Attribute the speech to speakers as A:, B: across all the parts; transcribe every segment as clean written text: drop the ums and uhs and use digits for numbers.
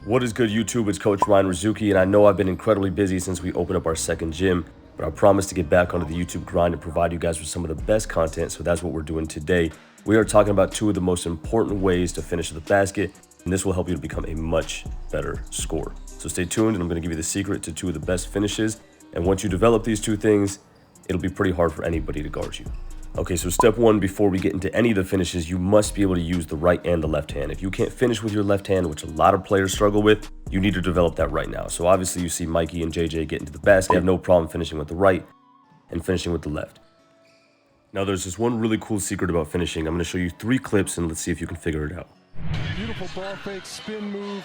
A: What is good, YouTube? It's Coach Ryan Razooky, and I know I've been incredibly busy since we opened up our second gym, but I promise to get back onto the YouTube grind and provide you guys with some of the best content, so that's what we're doing today. We are talking about two of the most important ways to finish the basket, and this will help you to become a much better scorer. So stay tuned, and I'm going to give you the secret to two of the best finishes, and once you develop these two things, it'll be pretty hard for anybody to guard you. Okay, so step one, before we get into any of the finishes, you must be able to use the right and the left hand. If you can't finish with your left hand, which a lot of players struggle with, you need to develop that right now. So obviously you see Mikey and JJ get into the basket. They have no problem finishing with the right and finishing with the left. Now there's this one really cool secret about finishing. I'm going to show you 3 clips and let's see if you can figure it out.
B: Beautiful ball fake, spin move,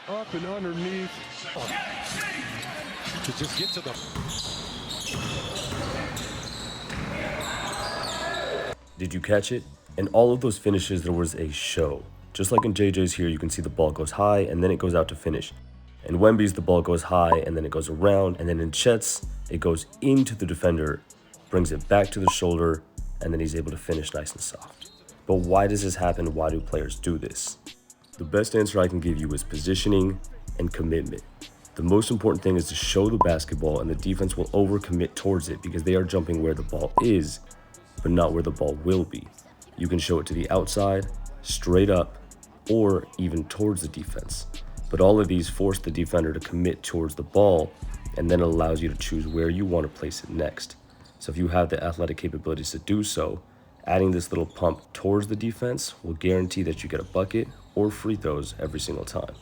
B: up and underneath. To just get to the...
A: Did you catch it? In all of those finishes, there was a show. Just like in JJ's here, you can see the ball goes high and then it goes out to finish. In Wemby's, the ball goes high and then it goes around. And then in Chet's, it goes into the defender, brings it back to the shoulder, and then he's able to finish nice and soft. But why does this happen? Why do players do this? The best answer I can give you is positioning and commitment. The most important thing is to show the basketball, and the defense will overcommit towards it because they are jumping where the ball is, but not where the ball will be. You can show it to the outside, straight up, or even towards the defense. But all of these force the defender to commit towards the ball, and then it allows you to choose where you want to place it next. So if you have the athletic capabilities to do so, adding this little pump towards the defense will guarantee that you get a bucket or free throws every single time.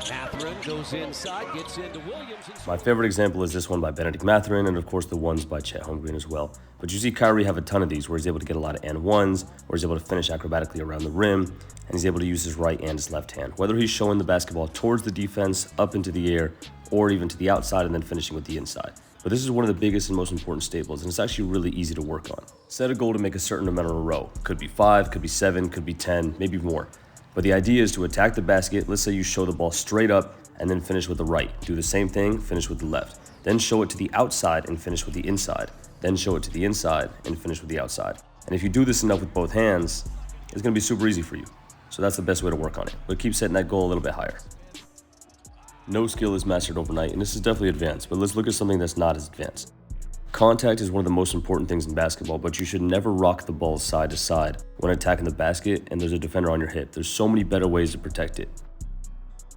C: Mathurin goes inside, gets into Williams.
A: My favorite example is this one by Benedict Mathurin, and of course the ones by Chet Holmgren as well. But you see Kyrie have a ton of these where he's able to get a lot of and ones, where he's able to finish acrobatically around the rim, and he's able to use his right and his left hand. Whether he's showing the basketball towards the defense, up into the air, or even to the outside and then finishing with the inside. But this is one of the biggest and most important staples, and it's actually really easy to work on. Set a goal to make a certain amount in a row. Could be 5, could be 7, could be 10, maybe more. But the idea is to attack the basket. Let's say you show the ball straight up and then finish with the right. Do the same thing, finish with the left. Then show it to the outside and finish with the inside. Then show it to the inside and finish with the outside. And if you do this enough with both hands, it's going to be super easy for you. So that's the best way to work on it. But keep setting that goal a little bit higher. No skill is mastered overnight, and this is definitely advanced, but let's look at something that's not as advanced. Contact is one of the most important things in basketball, but you should never rock the ball side to side when attacking the basket and there's a defender on your hip. There's so many better ways to protect it.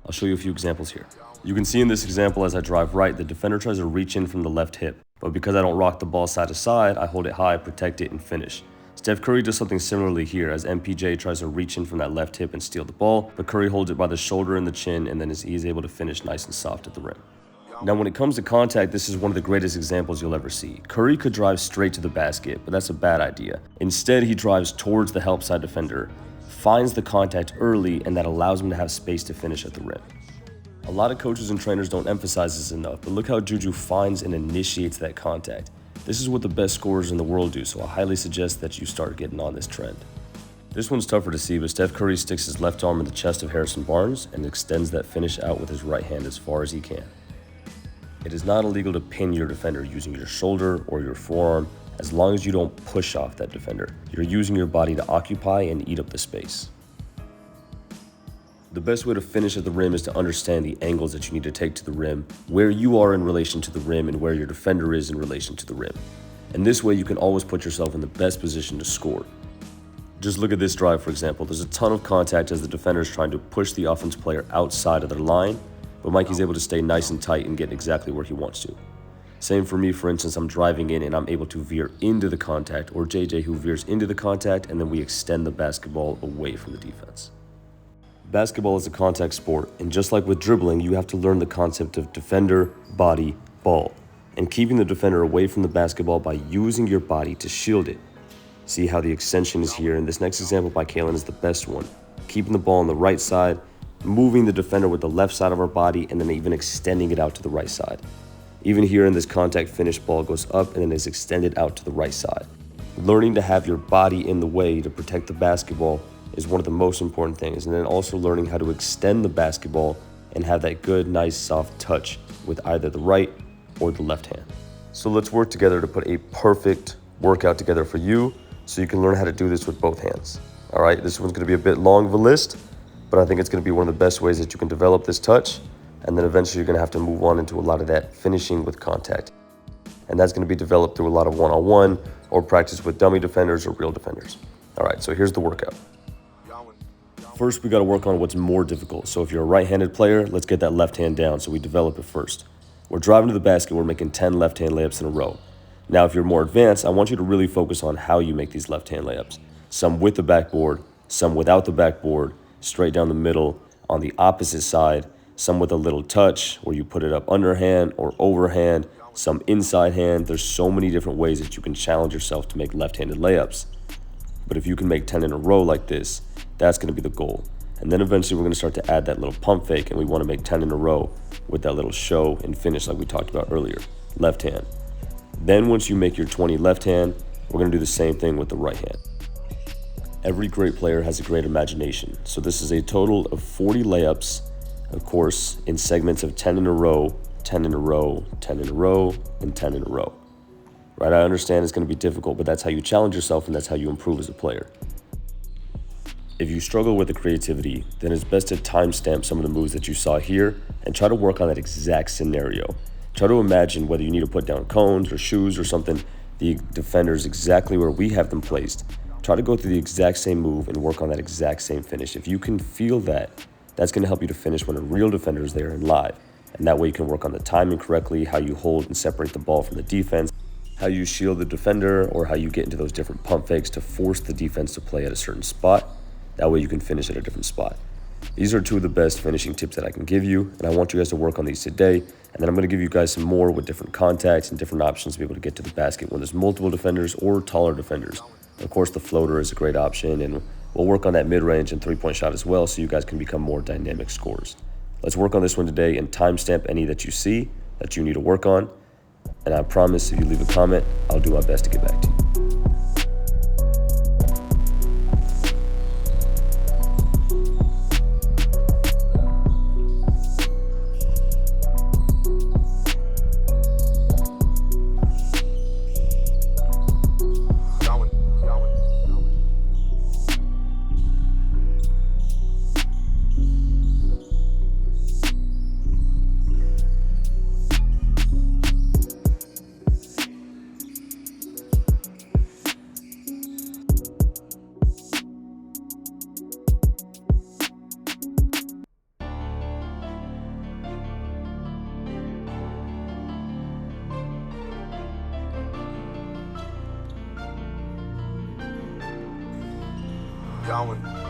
A: I'll show you a few examples here. You can see in this example as I drive right, the defender tries to reach in from the left hip, but because I don't rock the ball side to side, I hold it high, protect it, and finish. Steph Curry does something similarly here as MPJ tries to reach in from that left hip and steal the ball, but Curry holds it by the shoulder and the chin, and then he's able to finish nice and soft at the rim. Now, when it comes to contact, this is one of the greatest examples you'll ever see. Curry could drive straight to the basket, but that's a bad idea. Instead, he drives towards the help side defender, finds the contact early, and that allows him to have space to finish at the rim. A lot of coaches and trainers don't emphasize this enough, but look how Juju finds and initiates that contact. This is what the best scorers in the world do, so I highly suggest that you start getting on this trend. This one's tougher to see, but Steph Curry sticks his left arm in the chest of Harrison Barnes and extends that finish out with his right hand as far as he can. It is not illegal to pin your defender using your shoulder or your forearm as long as you don't push off that defender. You're using your body to occupy and eat up the space. The best way to finish at the rim is to understand the angles that you need to take to the rim, where you are in relation to the rim, and where your defender is in relation to the rim. And this way you can always put yourself in the best position to score. Just look at this drive, for example. There's a ton of contact as the defender is trying to push the offense player outside of their line, but Mikey's able to stay nice and tight and get exactly where he wants to. Same for me, for instance, I'm driving in and I'm able to veer into the contact, or JJ who veers into the contact, and then we extend the basketball away from the defense. Basketball is a contact sport, and just like with dribbling, you have to learn the concept of defender, body, ball, and keeping the defender away from the basketball by using your body to shield it. See how the extension is here, and this next example by Kalen is the best one. Keeping the ball on the right side, moving the defender with the left side of our body, and then even extending it out to the right side. Even here in this contact finish, ball goes up and then is extended out to the right side. Learning to have your body in the way to protect the basketball is one of the most important things, and then also learning how to extend the basketball and have that good, nice, soft touch with either the right or the left hand. So let's work together to put a perfect workout together for you so you can learn how to do this with both hands. All right, this one's gonna be a bit long of a list, but I think it's going to be one of the best ways that you can develop this touch, and then eventually you're going to have to move on into a lot of that finishing with contact. And that's going to be developed through a lot of one-on-one or practice with dummy defenders or real defenders. All right, so here's the workout. First, we got to work on what's more difficult. So if you're a right-handed player, let's get that left hand down so we develop it first. We're driving to the basket, we're making 10 left-hand layups in a row. Now, if you're more advanced, I want you to really focus on how you make these left-hand layups. Some with the backboard, some without the backboard, straight down the middle, on the opposite side, some with a little touch where you put it up underhand or overhand, some inside hand. There's so many different ways that you can challenge yourself to make left-handed layups. But if you can make 10 in a row like this, that's going to be the goal. And then eventually we're going to start to add that little pump fake, and we want to make 10 in a row with that little show and finish like we talked about earlier, left hand. Then once you make your 20 left hand, we're going to do the same thing with the right hand. Every great player has a great imagination. So this is a total of 40 layups, of course, in segments of 10 in a row, 10 in a row, 10 in a row, and 10 in a row. Right? I understand it's going to be difficult, but that's how you challenge yourself and that's how you improve as a player. If you struggle with the creativity, then it's best to timestamp some of the moves that you saw here and try to work on that exact scenario. Try to imagine whether you need to put down cones or shoes or something, the defenders exactly where we have them placed. Try to go through the exact same move and work on that exact same finish. If you can feel that, that's going to help you to finish when a real defender is there and live. And that way you can work on the timing correctly, how you hold and separate the ball from the defense, how you shield the defender, or how you get into those different pump fakes to force the defense to play at a certain spot. That way you can finish at a different spot. These are two of the best finishing tips that I can give you, and I want you guys to work on these today. And then I'm going to give you guys some more with different contacts and different options to be able to get to the basket when there's multiple defenders or taller defenders. Of course, the floater is a great option, and we'll work on that mid-range and three-point shot as well so you guys can become more dynamic scorers. Let's work on this one today and timestamp any that you see that you need to work on. And I promise if you leave a comment, I'll do my best to get back to you.
D: Going.